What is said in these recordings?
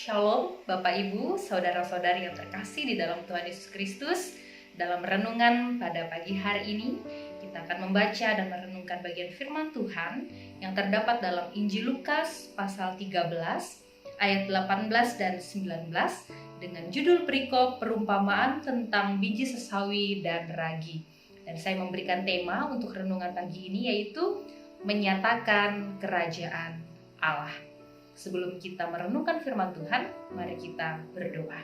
Shalom Bapak Ibu, saudara-saudari yang terkasih di dalam Tuhan Yesus Kristus. Dalam renungan pada pagi hari ini, kita akan membaca dan merenungkan bagian firman Tuhan yang terdapat dalam Injil Lukas pasal 13 ayat 18 dan 19 dengan judul perikop perumpamaan tentang biji sesawi dan ragi. Dan saya memberikan tema untuk renungan pagi ini yaitu menyatakan kerajaan Allah. Sebelum kita merenungkan firman Tuhan, mari kita berdoa.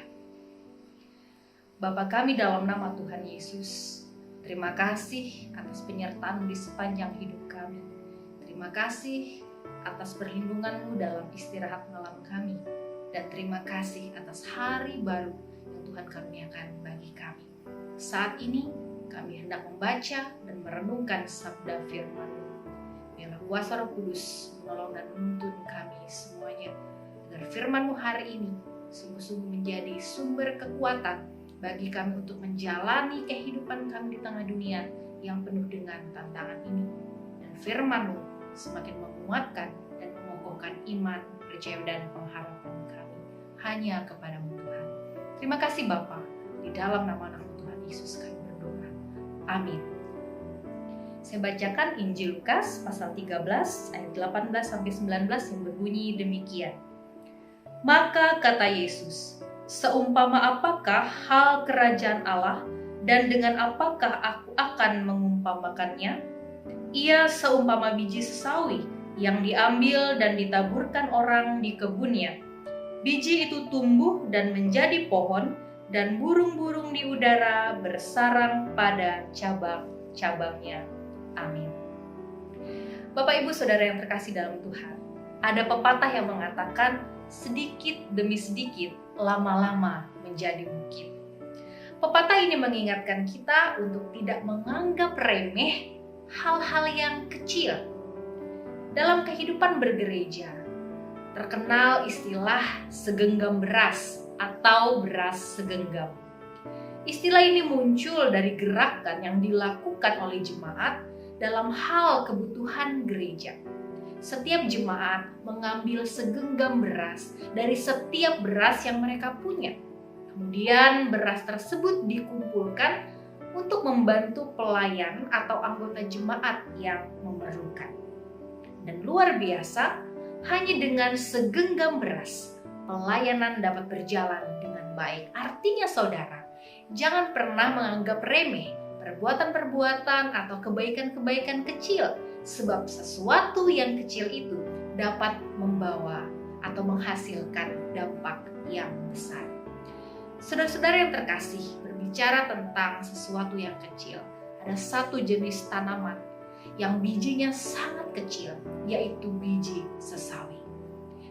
Bapa kami dalam nama Tuhan Yesus, terima kasih atas penyertaan-Mu di sepanjang hidup kami. Terima kasih atas perlindungan-Mu dalam istirahat malam kami. Dan terima kasih atas hari baru yang Tuhan karuniakan bagi kami. Saat ini kami hendak membaca dan merenungkan sabda firman-Mu. Biarlah kuasa Roh Kudus menolong dan menuntun kami semuanya, agar firman-Mu hari ini sungguh-sungguh menjadi sumber kekuatan bagi kami untuk menjalani kehidupan kami di tengah dunia yang penuh dengan tantangan ini. Dan firman-Mu semakin menguatkan dan mengokohkan iman, percaya dan pengharapan kami hanya kepada-Mu Tuhan. Terima kasih Bapa, di dalam nama-Mu Tuhan Yesus kami berdoa. Amin. Saya bacakan Injil Lukas pasal 13 ayat 18-19 yang berbunyi demikian. Maka kata Yesus, seumpama apakah hal kerajaan Allah dan dengan apakah aku akan mengumpamakannya? Ia seumpama biji sesawi yang diambil dan ditaburkan orang di kebunnya. Biji itu tumbuh dan menjadi pohon dan burung-burung di udara bersarang pada cabang-cabangnya. Amin. Bapak Ibu Saudara yang terkasih dalam Tuhan, ada pepatah yang mengatakan sedikit demi sedikit lama-lama menjadi bukit. Pepatah ini mengingatkan kita untuk tidak menganggap remeh hal-hal yang kecil. Dalam kehidupan bergereja, terkenal istilah segenggam beras atau beras segenggam. Istilah ini muncul dari gerakan yang dilakukan oleh jemaat dalam hal kebutuhan gereja. Setiap jemaat mengambil segenggam beras dari setiap beras yang mereka punya. Kemudian beras tersebut dikumpulkan untuk membantu pelayan atau anggota jemaat yang memerlukan. Dan luar biasa, hanya dengan segenggam beras, pelayanan dapat berjalan dengan baik. Artinya saudara, jangan pernah menganggap remeh perbuatan-perbuatan atau kebaikan-kebaikan kecil, sebab sesuatu yang kecil itu dapat membawa atau menghasilkan dampak yang besar. Saudara-saudara yang terkasih, berbicara tentang sesuatu yang kecil, ada satu jenis tanaman yang bijinya sangat kecil, yaitu biji sesawi.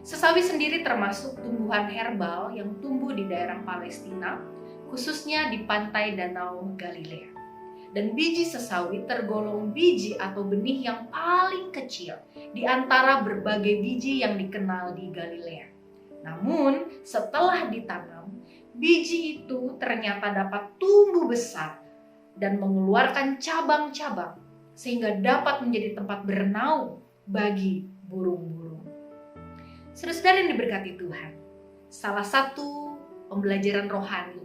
Sesawi sendiri termasuk tumbuhan herbal yang tumbuh di daerah Palestina, khususnya di pantai Danau Galilea. Dan biji sesawi tergolong biji atau benih yang paling kecil di antara berbagai biji yang dikenal di Galilea. Namun, setelah ditanam, biji itu ternyata dapat tumbuh besar dan mengeluarkan cabang-cabang sehingga dapat menjadi tempat bernaung bagi burung-burung. Saudara-saudara yang diberkati Tuhan, salah satu pembelajaran rohani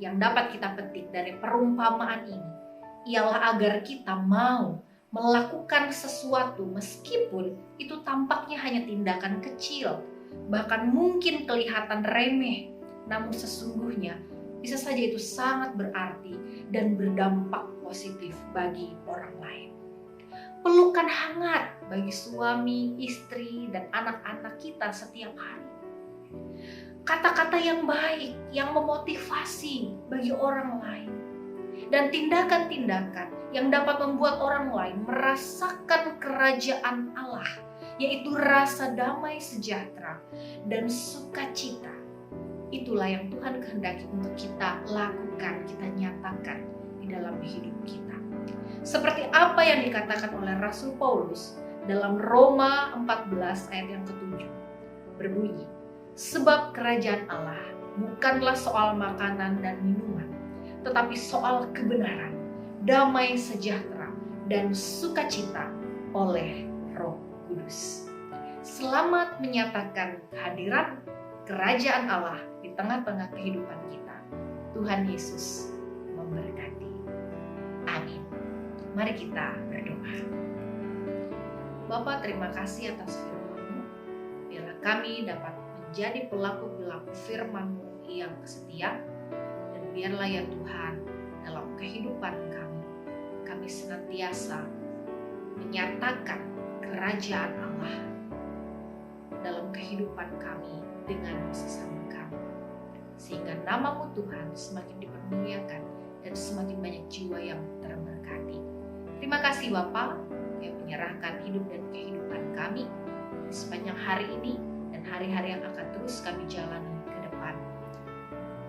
yang dapat kita petik dari perumpamaan ini ialah agar kita mau melakukan sesuatu meskipun itu tampaknya hanya tindakan kecil, bahkan mungkin kelihatan remeh, namun sesungguhnya bisa saja itu sangat berarti dan berdampak positif bagi orang lain. Pelukan hangat bagi suami, istri, dan anak-anak kita setiap hari. Kata-kata yang baik, yang memotivasi bagi orang lain. Dan tindakan-tindakan yang dapat membuat orang lain merasakan kerajaan Allah, yaitu rasa damai sejahtera dan sukacita. Itulah yang Tuhan kehendaki untuk kita lakukan, kita nyatakan di dalam hidup kita. Seperti apa yang dikatakan oleh Rasul Paulus dalam Roma 14 ayat yang ke-7. Berbunyi, sebab kerajaan Allah bukanlah soal makanan dan minuman, tetapi soal kebenaran, damai sejahtera, dan sukacita oleh Roh Kudus. Selamat menyatakan kehadiran, kerajaan Allah di tengah-tengah kehidupan kita. Tuhan Yesus memberkati. Amin. Mari kita berdoa. Bapa, terima kasih atas firman-Mu. Biarlah kami dapat menjadi pelaku-pelaku firman-Mu yang setia. Dan biarlah ya Tuhan, dalam kehidupan kami senantiasa menyatakan kerajaan Allah dalam kehidupan kami dengan sesama kami. Sehingga nama-Mu Tuhan semakin dipermuliakan dan semakin banyak jiwa yang terberkati. Terima kasih Bapa yang menyerahkan hidup dan kehidupan kami di sepanjang hari ini dan hari-hari yang akan terus kami jalani ke depan.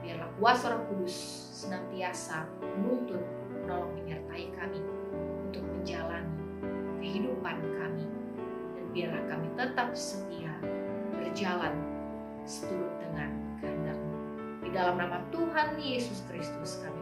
Biarlah kuasa Roh Kudus senantiasa menuntun, menolong, menyertai kami untuk menjalani kehidupan kami. Dan biarlah kami tetap setia berjalan seturut dengan kehendak-Mu. Di dalam nama Tuhan Yesus Kristus kami